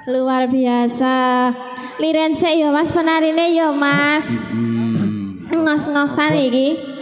Luar biasa. Liren sik yo Mas, penarine yo Mas. Ngos-ngosan iki.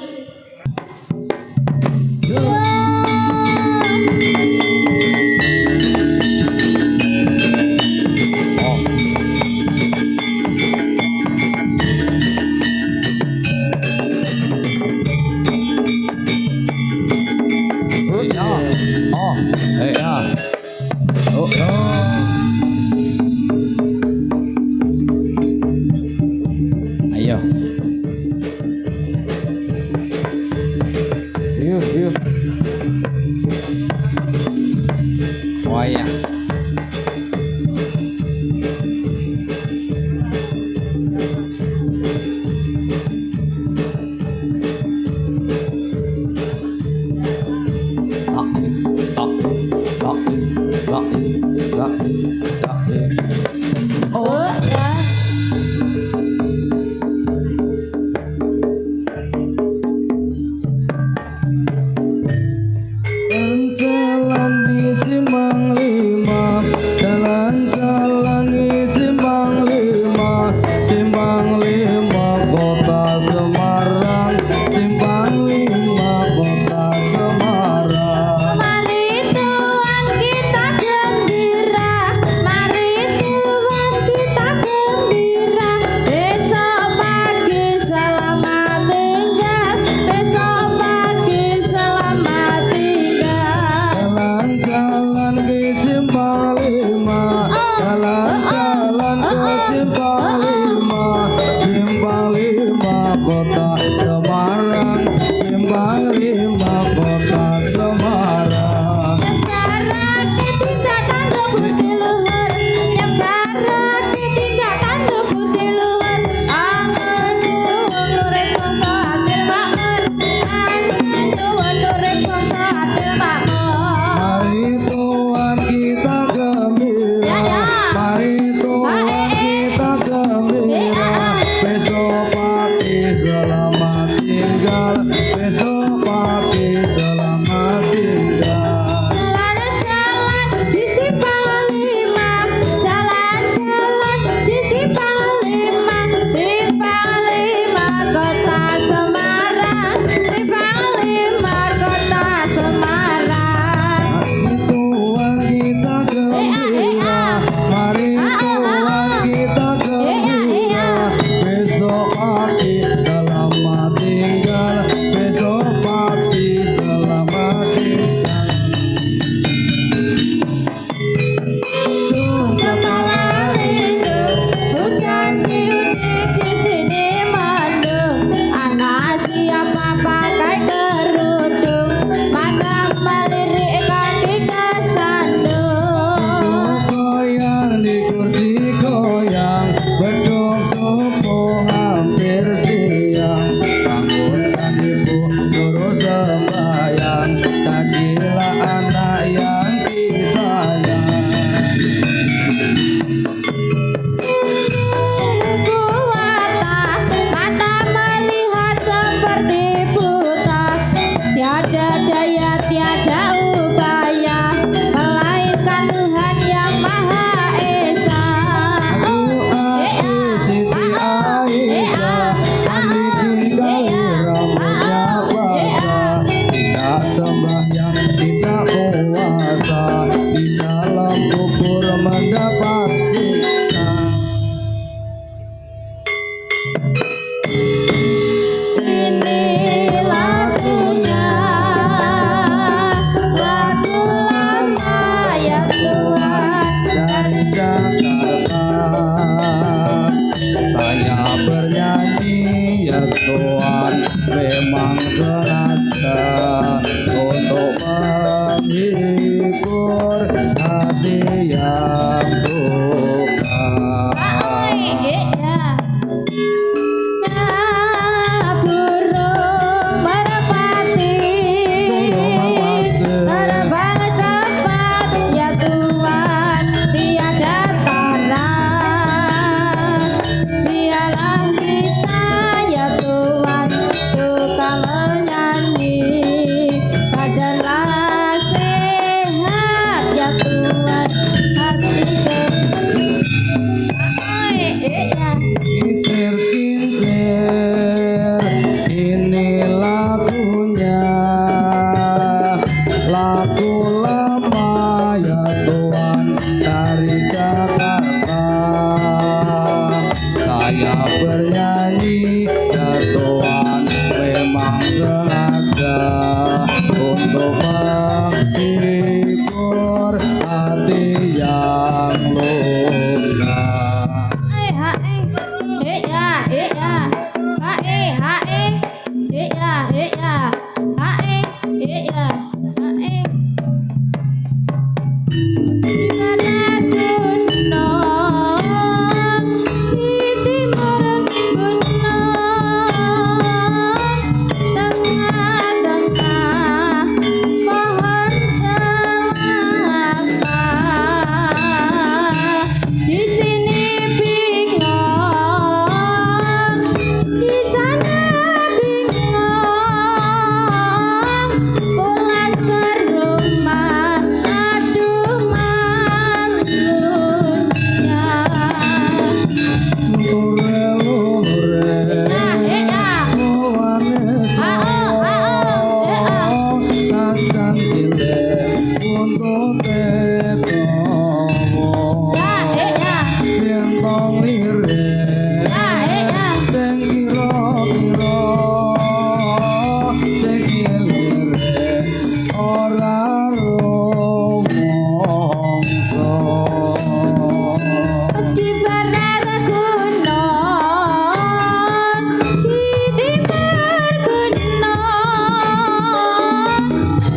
Ini lagunya, lagu lama ya Tuhan dari Jakarta. Saya bernyanyi ya Tuhan, memang sengaja untuk menghibur hati yang duka. Nah, burung merpati terbang cepat ya Tuhan, tiada tara. Biarlah kita ya Tuhan suka menyanyi, badanlah sehat ya Tuhan, hatiku. Kincir-kincir, ini lagunya, lagu lama ya Tuhan dari Jakarta. Saya bernyanyi ya Tuhan, memang sengaja untuk menghibur hati yang luka. Di barat gunung, di timur gunung, tengah-tengah pohon kelapa. Di sini bingung, di sana bingung, pulang ke rumah aduh malunya. Lure-lure, kacang cilik untuk betowo, yen tong lirik, sing kira-kira, sing lirik ora rumangsa. Di barat gunung, di timur gunung,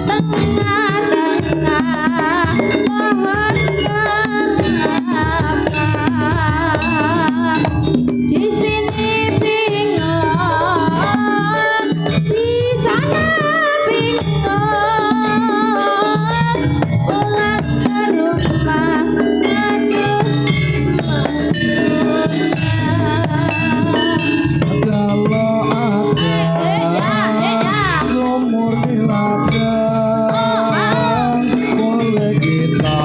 tengah-tengah pohon kelapa. Di sini bingung, di sana bingung, pulang ke rumah aduh Kalau ada sumur di ladang, boleh kita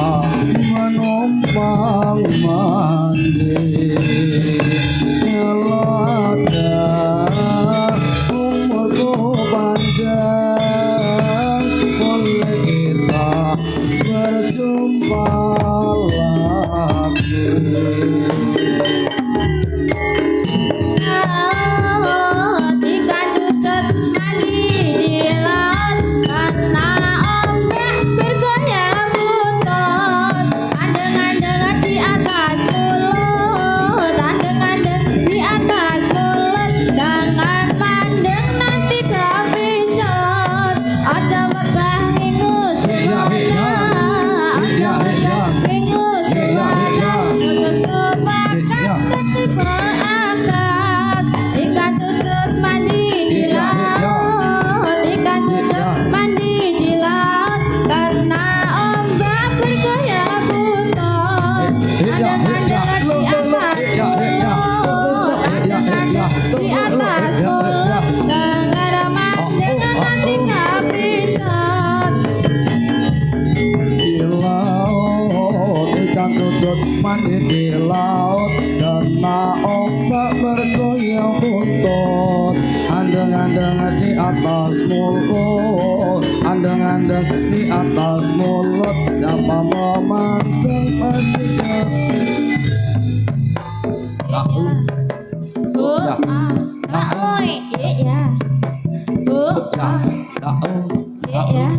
menumpang mandi. Kalau ada umurku panjang, boleh kita berjumpa lagi. Ikan cucut mandi di laut karena ombak bergoyang buntut. Andeng-andeng di atas mulut, andeng-andeng di atas mulut. Jangan mandeng nanti kepincut. Aja wegah ngingus semuanya, aja wegah ngingus semuanya. Putus mufakat ketika angkat. Ikan cucut mandi di laut, ikan cucut mandi di laut karena ombak bergoyang buntut. Andeng-andeng di atas mulut, andeng-andeng di atas mulut. Jangan mandeng nanti kepincut. Di laut, ikan cucut mandi di laut, karena ombak bergoyang buntut. Andeng-andeng di atas mulut, andeng-andeng di atas mulut. Siapa memandang pasti Bu, Oi, ya. Ya.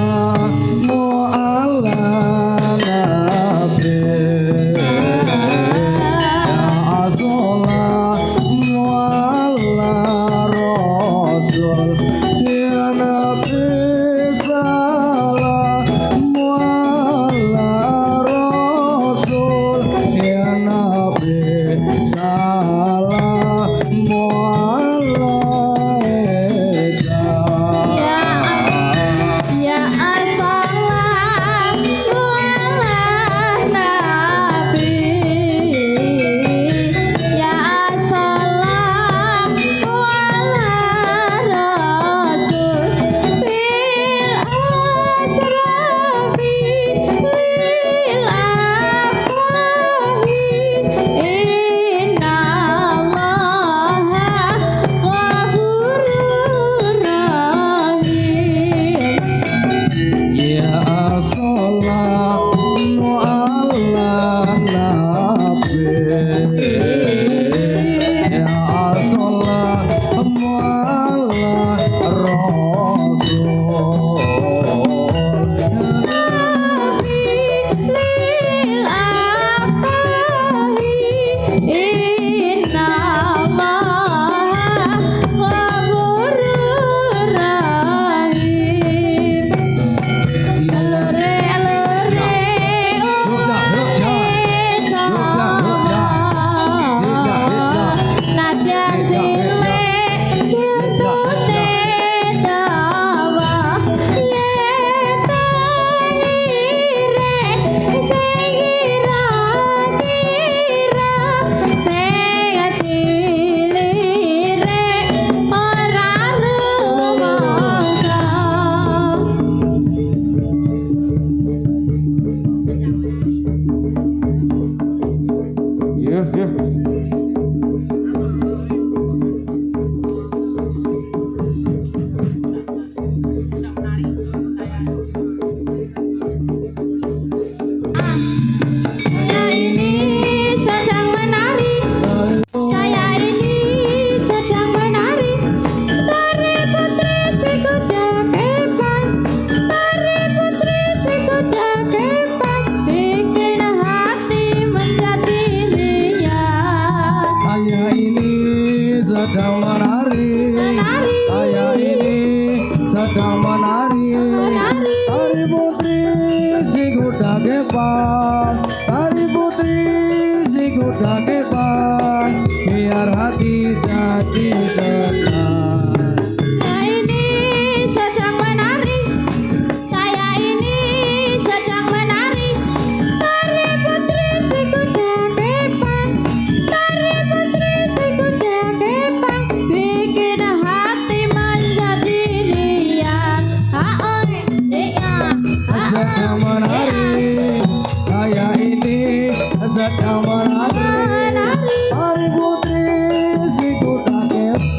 Assalamu ala nabi Assalamu ala rasul Ya Nabi salamu ala rasul Ya Nabi salamu alaika Ya assalamu ala nabi Ya assalamu ala rasul Bil asrafi lil afwahi Inna allaha ghafurur rahim Ya assalamu ala nabi Ya assalamu ala rasul lil afwahi Inna allaha ghafurur rahim Ya, ya. Saya ini sedang menari. Saya ini sedang menari. Tari putri si kuda kepang. Tari putri si kuda kepang. Bikin hati menjadi riang. Saya ini sedang menari. Menari. Saya ini sedang menari. Menari. Tari putri si kuda kepang. Tari putri si kuda kepang. Biar hati jadi senang. Saya ini sedang menari. Saya ini sedang menari. Tari putri si kuda kepang. Tari putri si kuda kepang. Bikin hati menjadi riang. Sedang menari. Saya ini sedang menari. Menari. Tari putri si kuda kepang.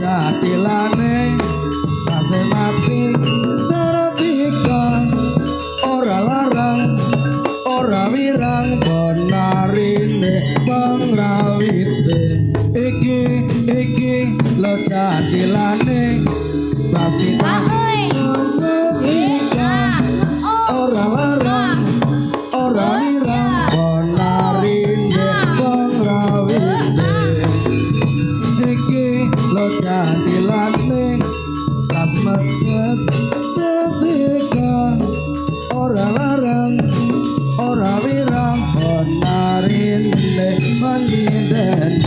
jadilane kasih mati seretika ora larang ora wirang benarine pengrawite iki lo jadilane pasti tak seretika ora larang ora wirang benarine pengrawite iki lo jadilane kasmetes setika ora larang ora wirang benarine manjidene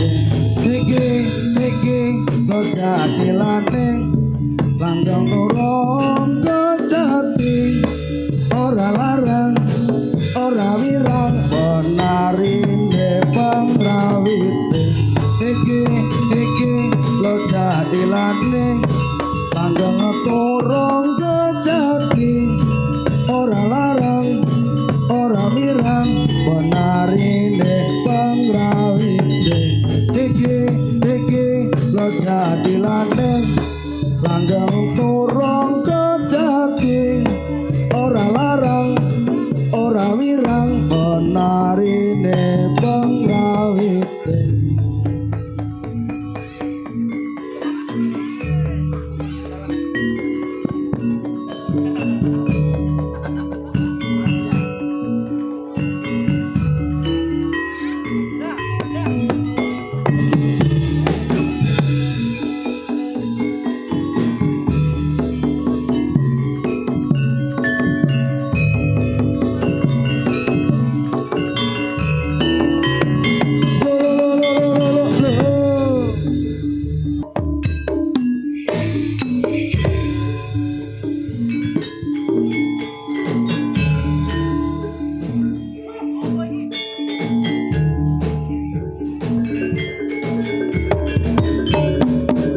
iki lo jadilane langgeng nurung kejati ora larang ora wirang benarine pangrawite iki lo jadilane langgeng turung kejati ora larang ora wirang benarine pangrawite iki lo jadilane langgeng turung kejati ora larang ora wirang benarine pangrawite.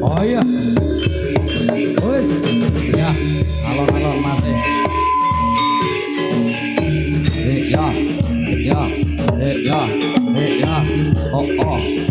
Oh iya, wes, ya, alon mas ya, oh, oh.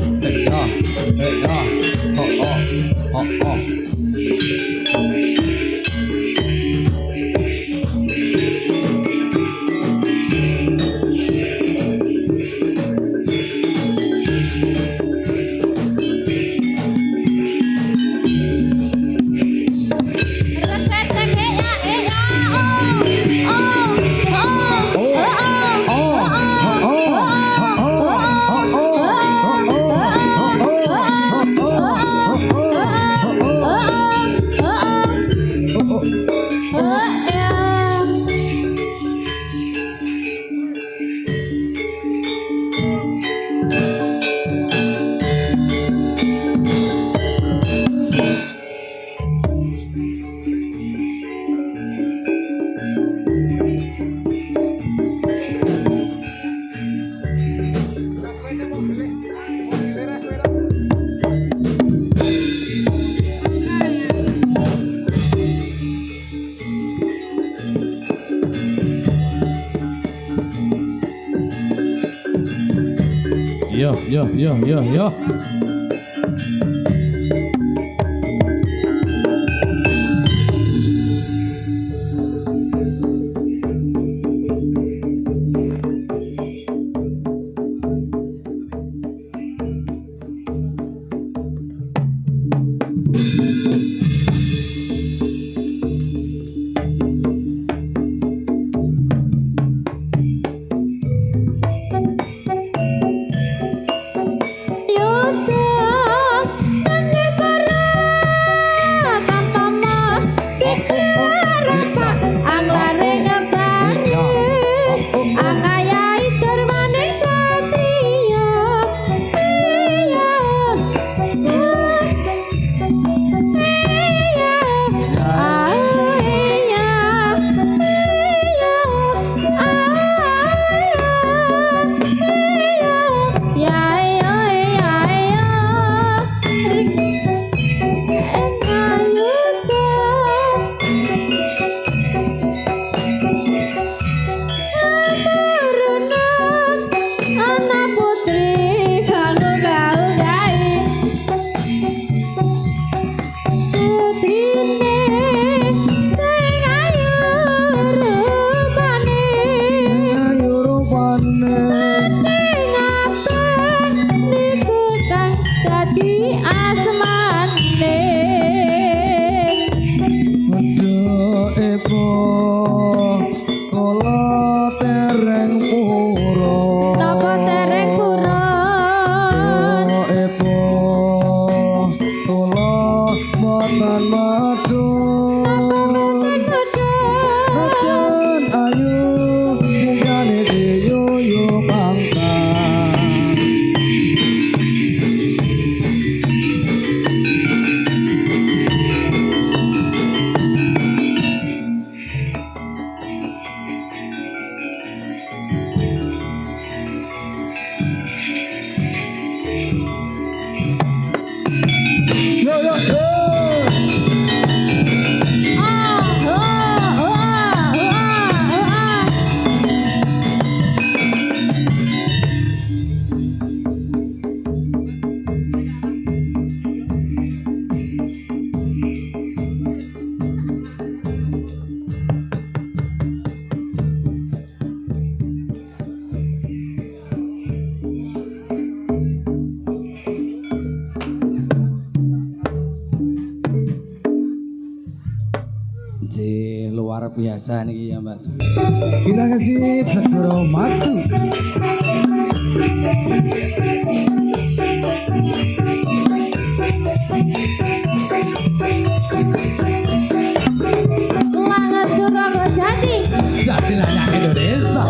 Yo. Yo boten medun Najan ayu singgane diyuyu bangsa Yo yo yo luar biasa nih ya Mbak Dwi. Kita kasih segera matu. Langat Durago jadi. Jadilah nyanyi Indonesia.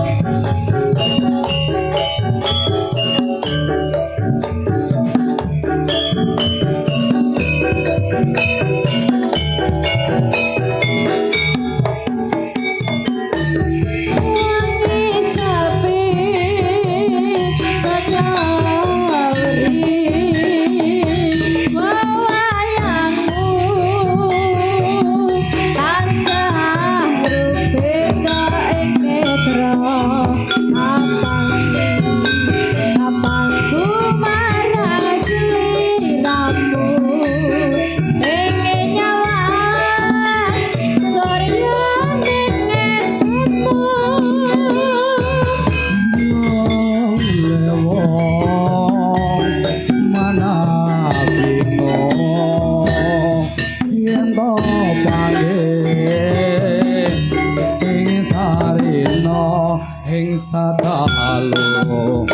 Sadalu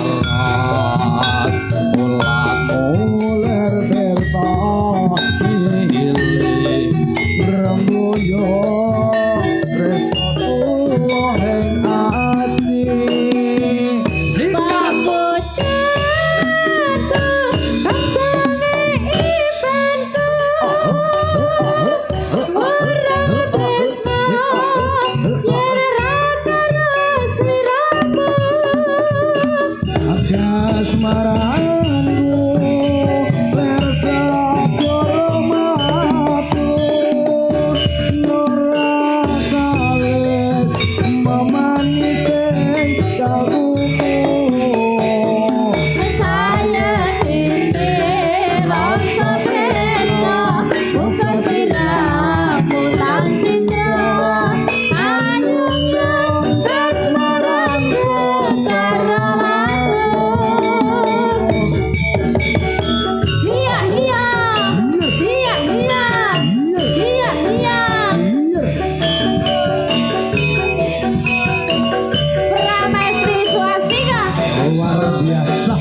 paras ulat muler berta ili rembuyo resto tuwa heng ati Papucanku kambange ibanku Urang tresno yen ra karo sliramu agas marangu lersa koromatu nora kales mamanis kalbuku Saya ini rasa tresno buka sinamu lang cindra ayunya asmara sekara matur Iya iya iya iya iya iya Pramesti swastika luar biasa.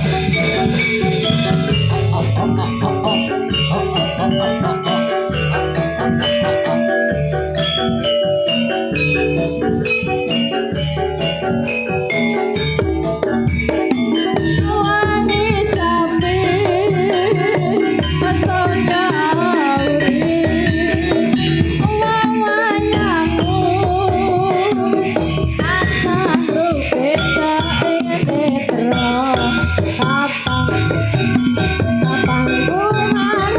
Wangi sapi pesona uri wawayamu tansah rupita ing netra kapang kapang kumaran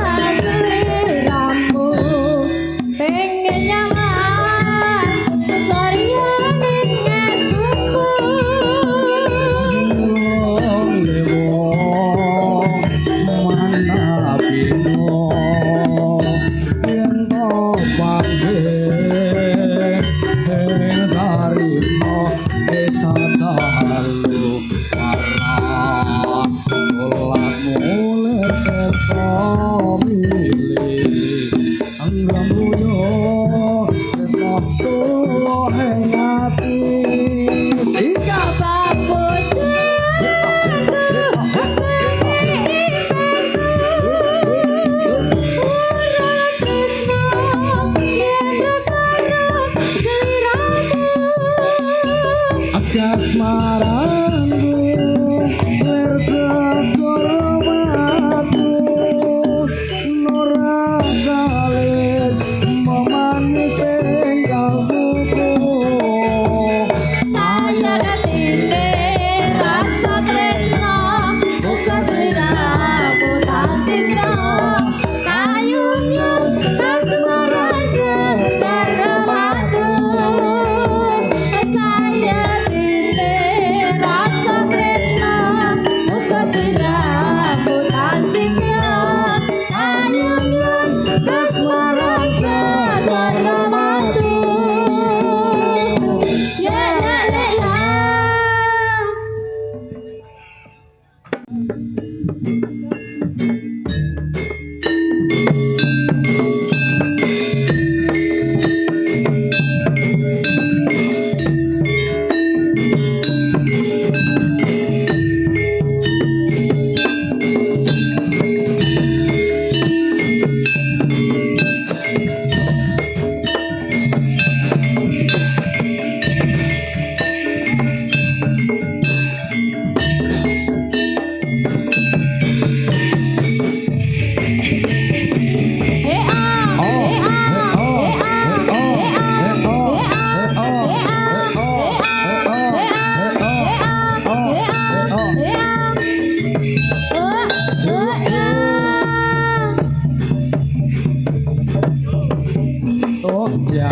ya.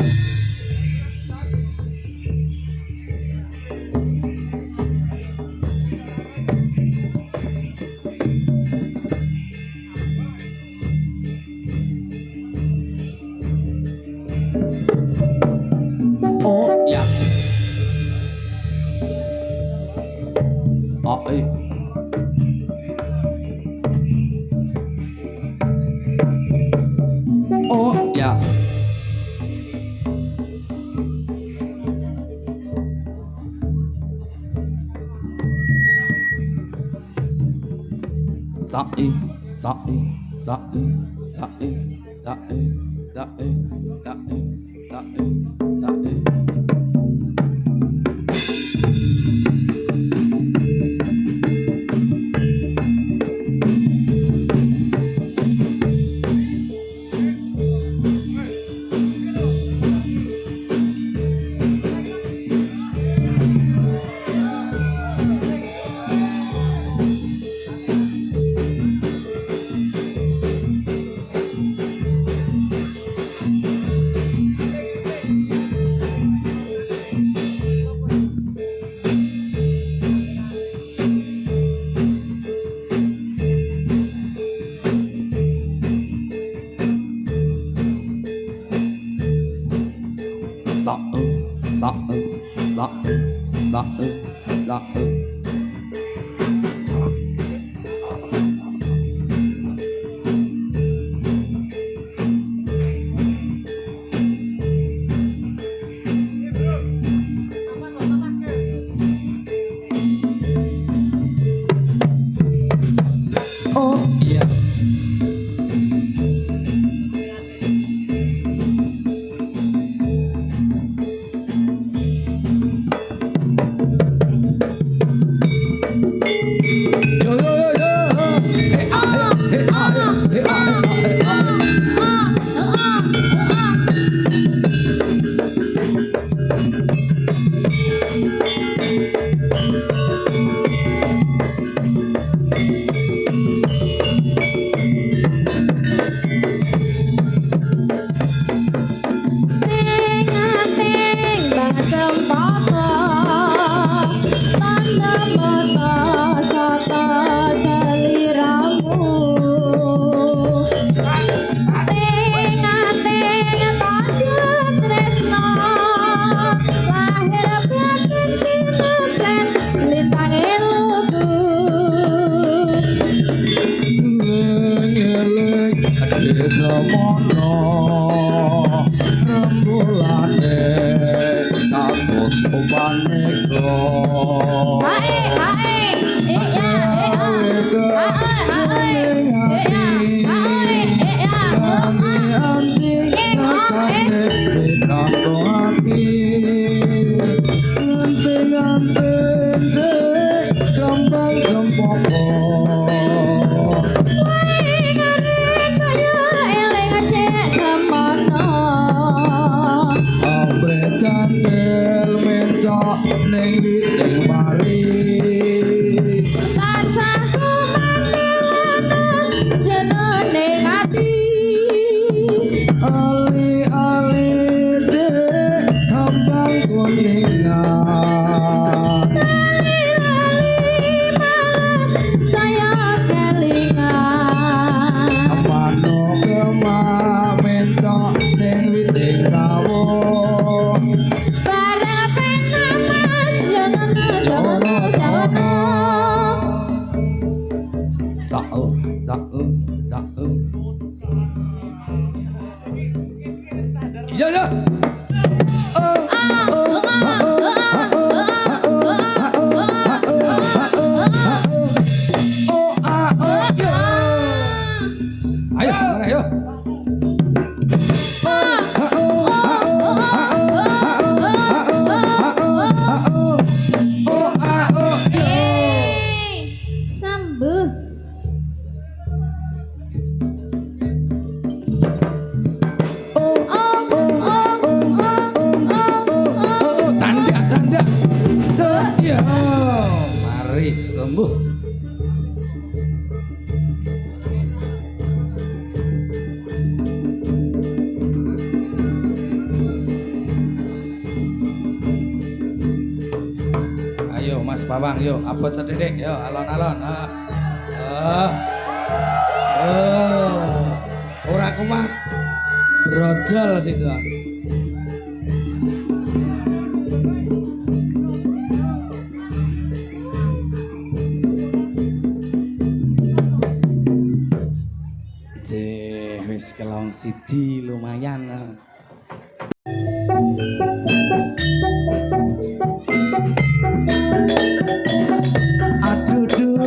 Oh ya. Oh oh ya. Sai sai sai dae dae dae dae dae dae. Sa sa sa sa sa. Oh iya. Yo yo yo yo. Hey ah hey ah hey ah hey ah. Semono rembulane takut maneka Iya ya. Ayo, mana ayo. Sambuh. Pawang yuk abot sedidik yuk alon-alon ora kuat brojol situ wis kelong siji lumayan aduh duh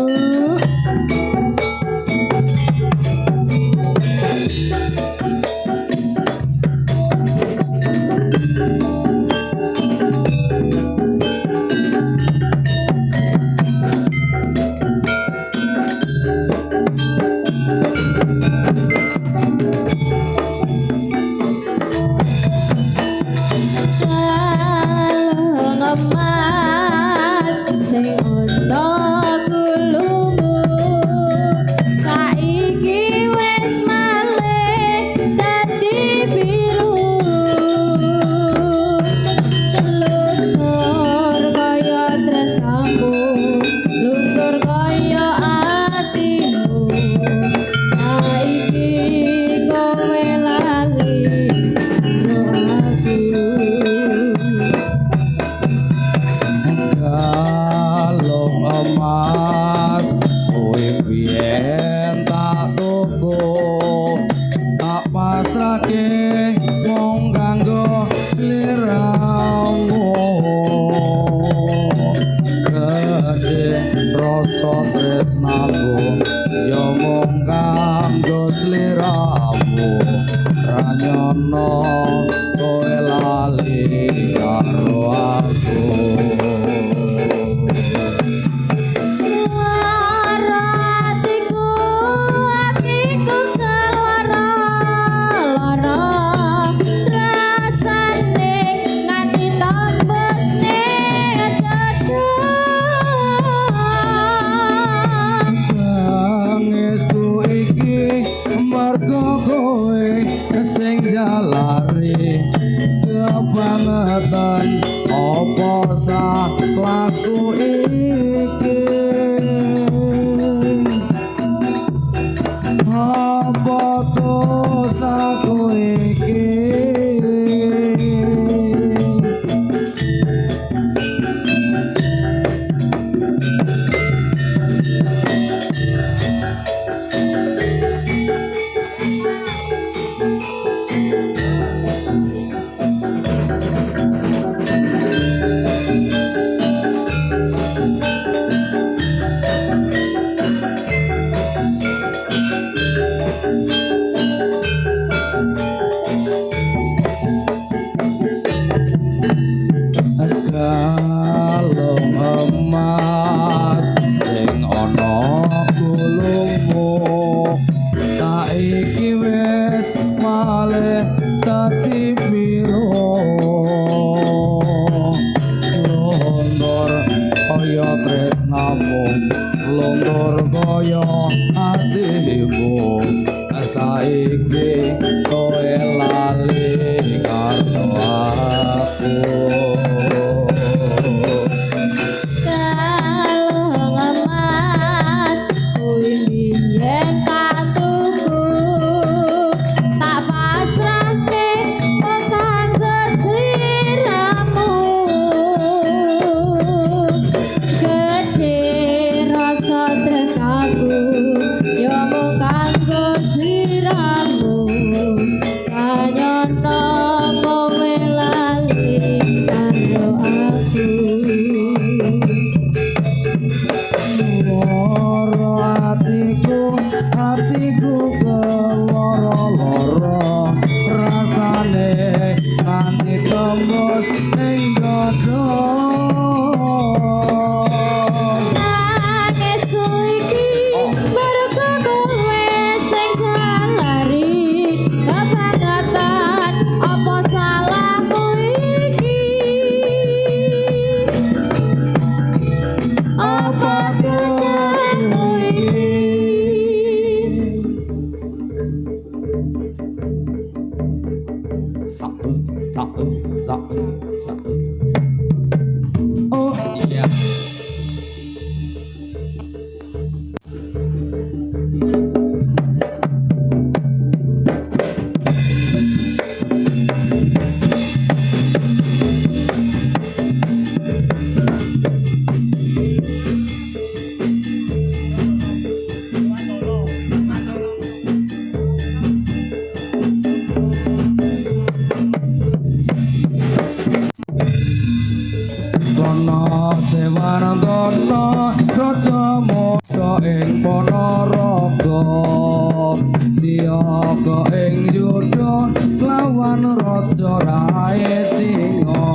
jodoh lawan raja rae singa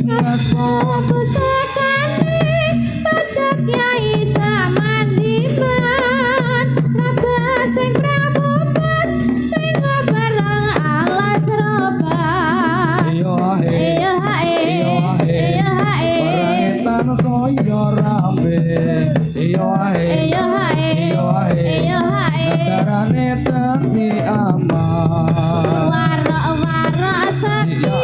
ngaspo pusakane pajak yai samandiman Rabah sing prabobas sing barang alas roban iyo ahe Iyo hae Iyo hae Parangetan saya rambe iyo ahe Iyo hae iyo ahe Iyo hae Nadarane dadi aman Waro-waro sakti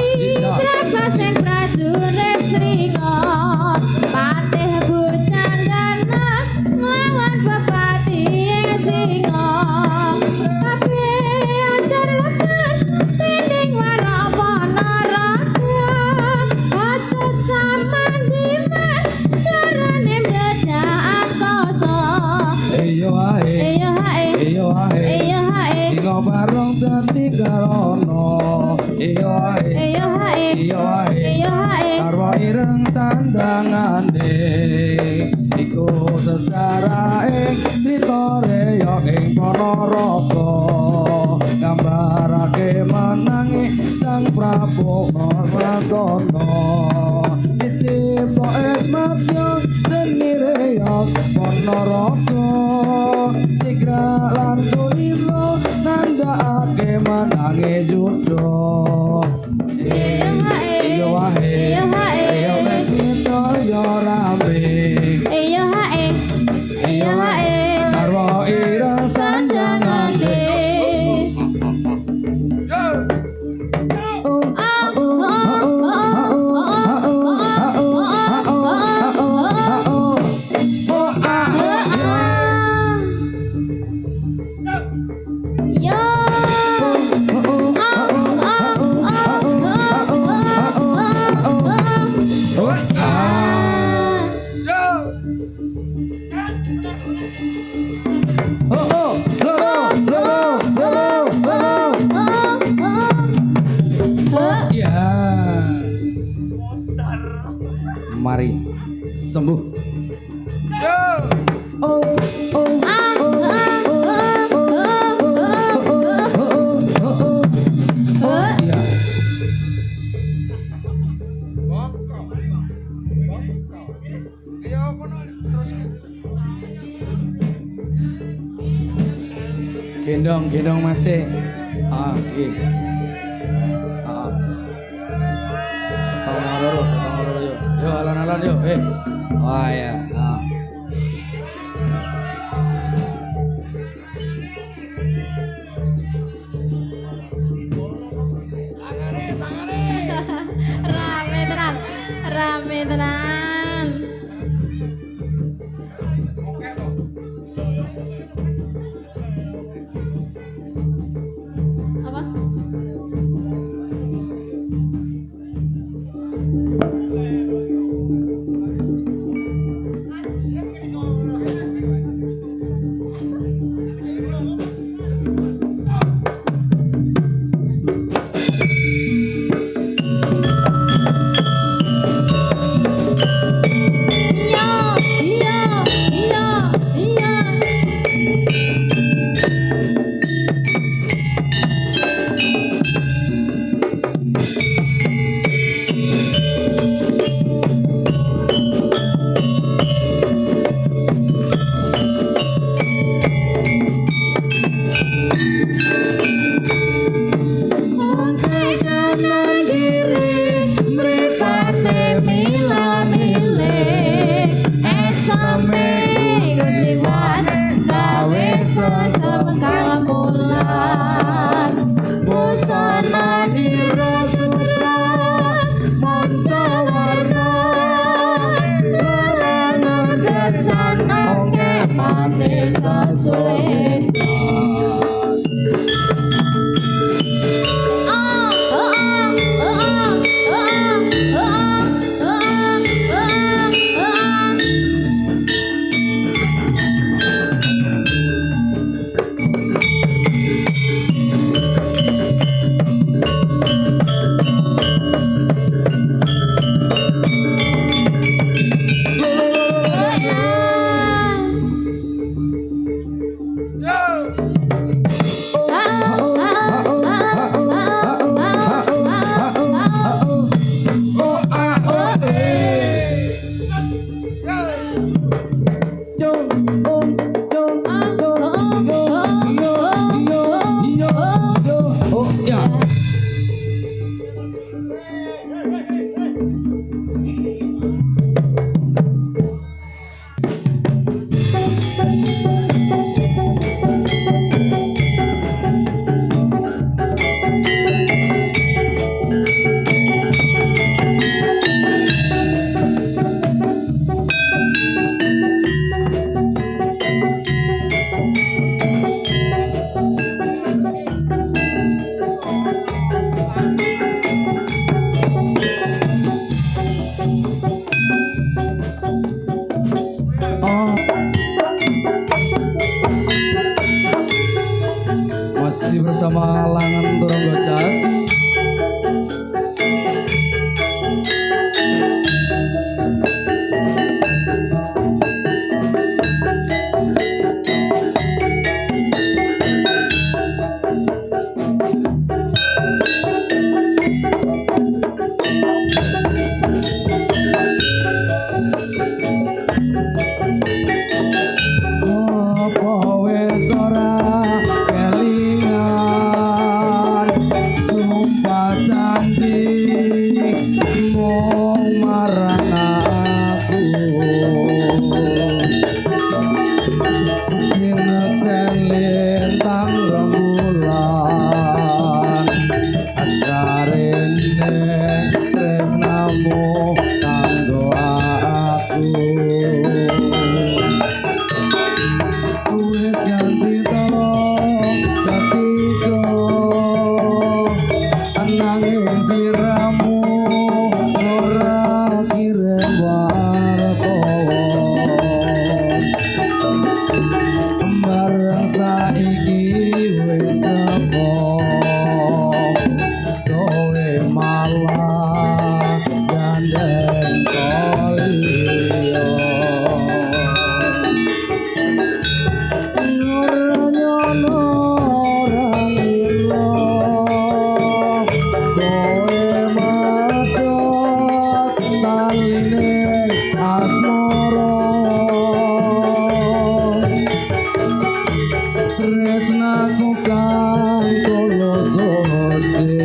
Rabah sing prajurit sringa Patih Bujangana nglawan bupati singa kabeh ajar lebar tinding waro Ponorogo acut samandiman sarane bedah angkasa iyo ahe Iyo hae iyo ahe Iyo hae singa bareng dadi karono iyo ahe Iyo hae iyo ahe Iyo hae sarwa ireng sandangane iku sejarah Sita Reya ing Ponorogo gambarake menangi Sang Prabu Martanda dicipta esmatya seni Reya Ponorogo sigra lan tulira nandhakake menangi jodoh Iyo hae iyo wae Iyo hae ayo kita yo rambe Iyo hae Iyo hae sarwa ira sandangane Yo Mari sembuh. Ya. Gendong masih. Oke. Ketong loro yuk. Yuk alon-alon yuk. Oh ya. rame tenan apa Malangan turun gocat. Apa wis ora kelingan sumpah janji mung marang aku sineksen lintang rembulan ajarene tresnamu kanggo aku wis ganti tolong katiku ananging sliramu ora kirim wartawa bareng saiki wis tepo kowe malah gandeng koliyo Tresnaku kang tulus suci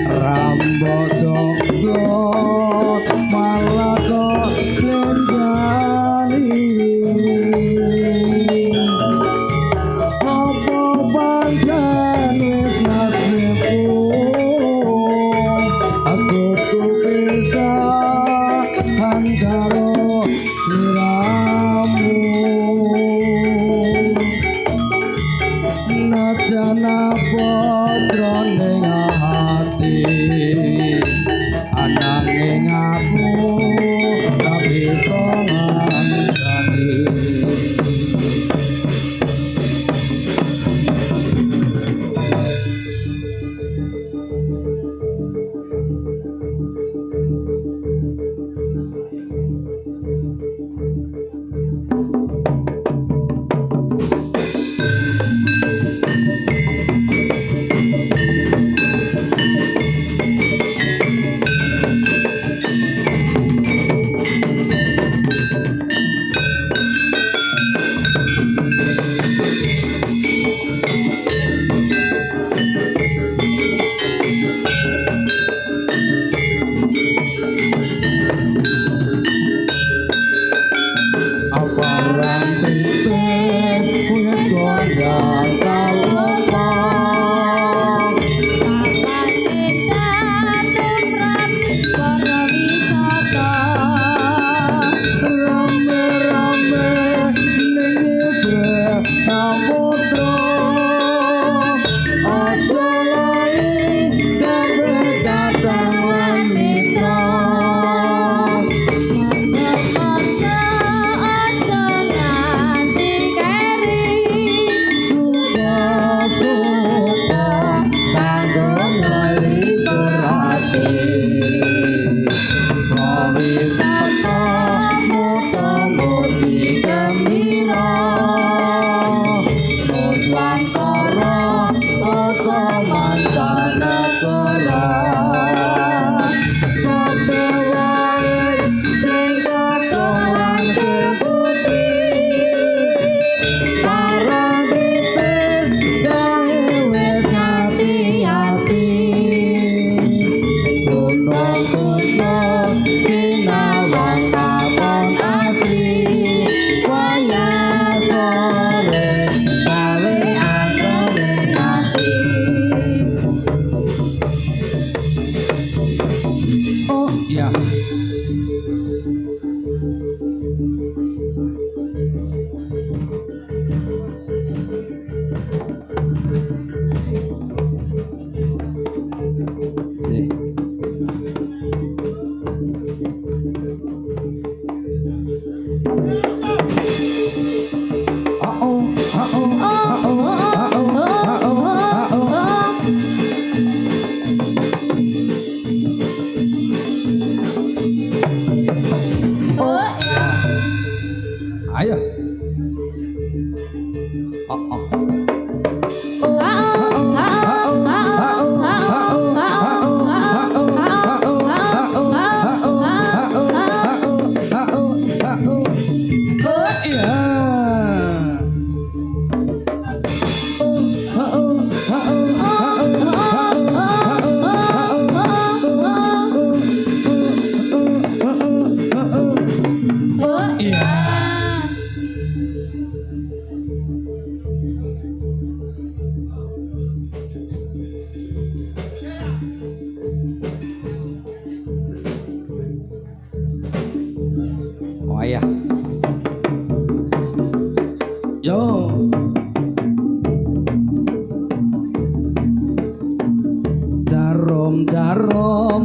Rambo jogot malah kok lenjani Apa pancen wis nasibku aku tupisahan karo sliramu najan apa jroning ati ananging aku gak bisa ngancani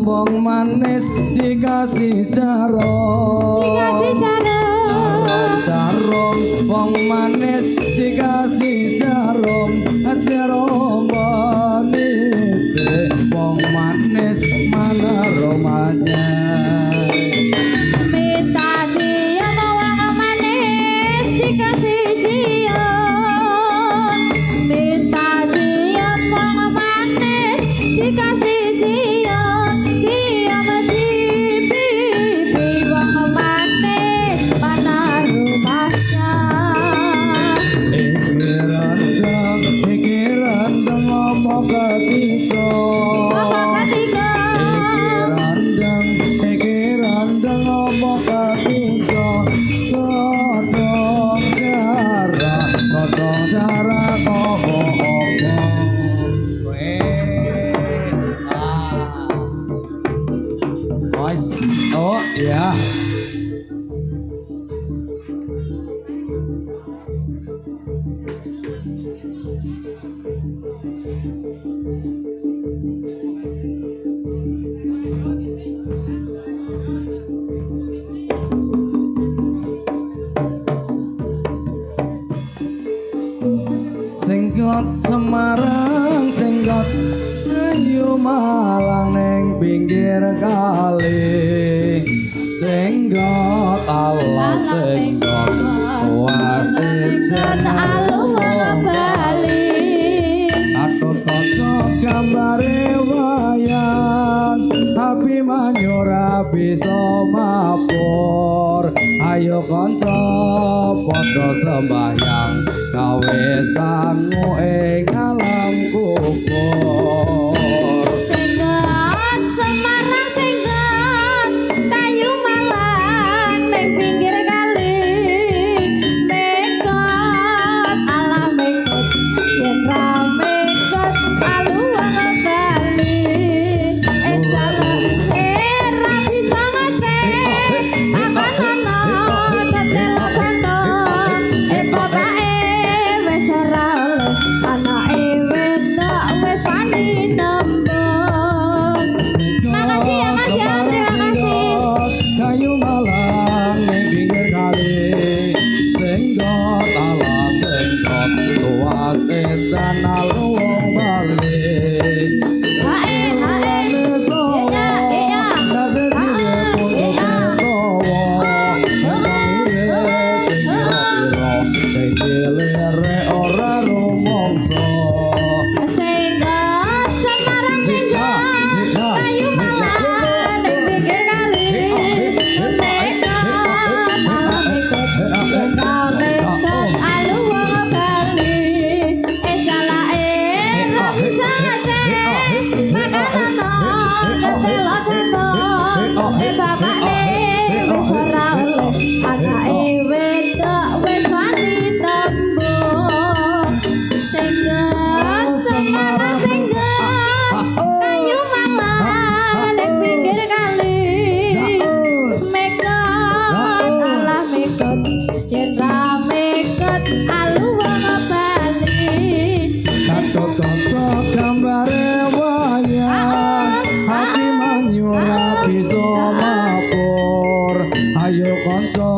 wong manis dikasih jarum. Dikasih jarum. Jarum wong manis dikasih jarum. Jarum wanita wong manis mana rumahnya. Minta cium wong manis dikasih cium. Minta cium wong manis dikasih cium. Cium di pipi wong manis mana rumahnya. Pikiran ngomong ketiga. Ngomong ketiga. Pikiran ngomong ketiga. Kodong cara ngomong. Oh ya. Singgot Semarang singgot ayu Malang neng pinggir kali. Singgot Allah singgot wasit alu Bali. Aku cocok gambare wayang tapi manyura bisa mapur. Ayo kanca padha sembahyang gawe sangu ing alam kubur. Singgot Semarang singgot kayu Malang neng pinggir kali. Mekot alah mekot yen ra mekot alu wong Bali. Jalo ra bisa ngecek makan tetelo bantong. Bapake wis ora oleh anake wedok wis wani nembung. Makasih ya Mas ya, terima kasih. Kayu Malang ning pinggir kali. Singgot ala singgot tuas edan alu wong Bali. Hae hae. Iya iya. Singgot Semarang singgot kayu Malang neng pinggir kali. Mekot alah mekot yen ra mekot alu wong Bali. Jalake ra bisa ngecek makanan tetelo bantong. Bapake wis ora oleh anake wedok wis wani nembung. Singgot Semarang singgot kayu Malang neng pinggir kali. Mekot alah mekot yen ra mekot alu wong Bali. Aku cocok gambare wayang hati manyura bisa mapur. Ayo kanca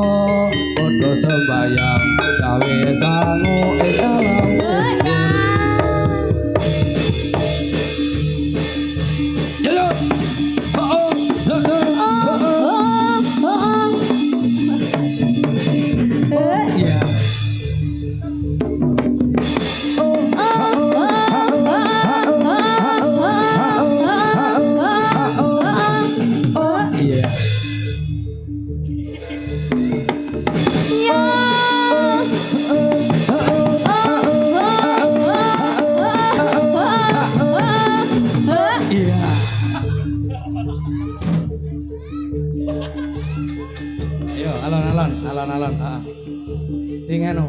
padha sembayang gawe sangu ing alam kubur. Yo oh ya. Iya. Iya. Yo, alon-alon. Dingeno.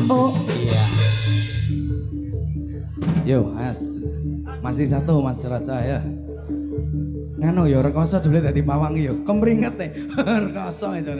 Oh, iya. Yo, Mas. Masih satu Mas Raja ya. Nganu yo rekoso jebule dadi pawang yo. Kemringet rekoso itu.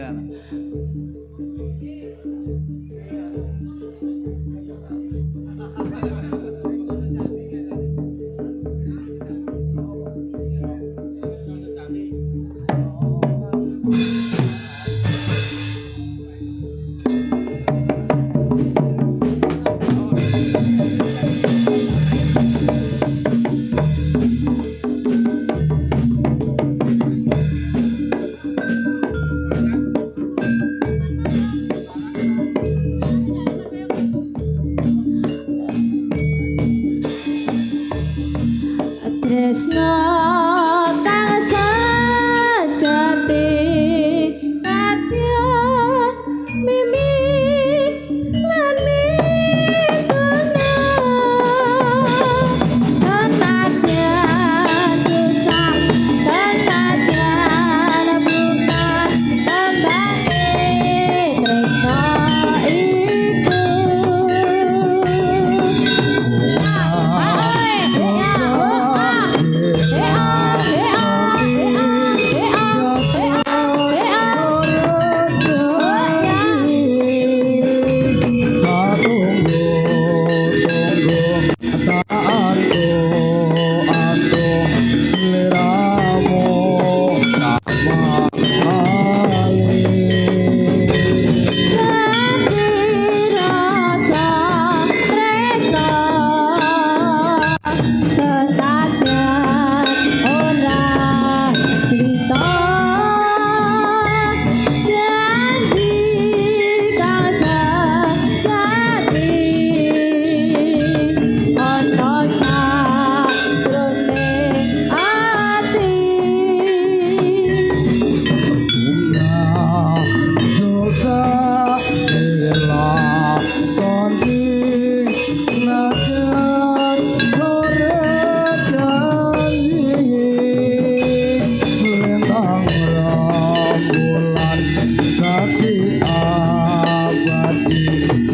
saksi abadi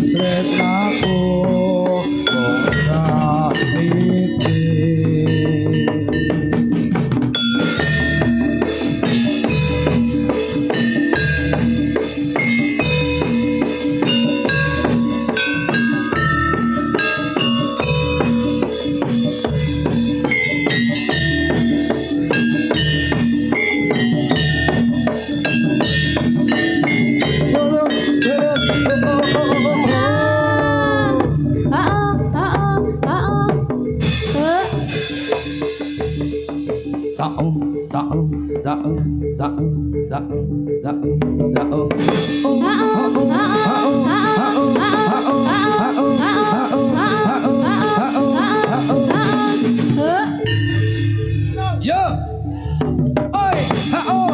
tresnaku bangsa iki. Yo, oi, oh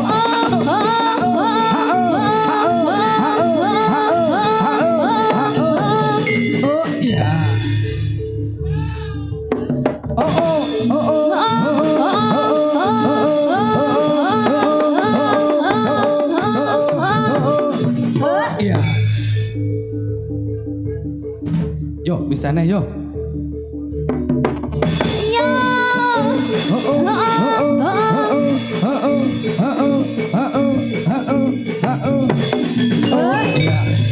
ya, iya. Yo, bisa nih yo. Yo.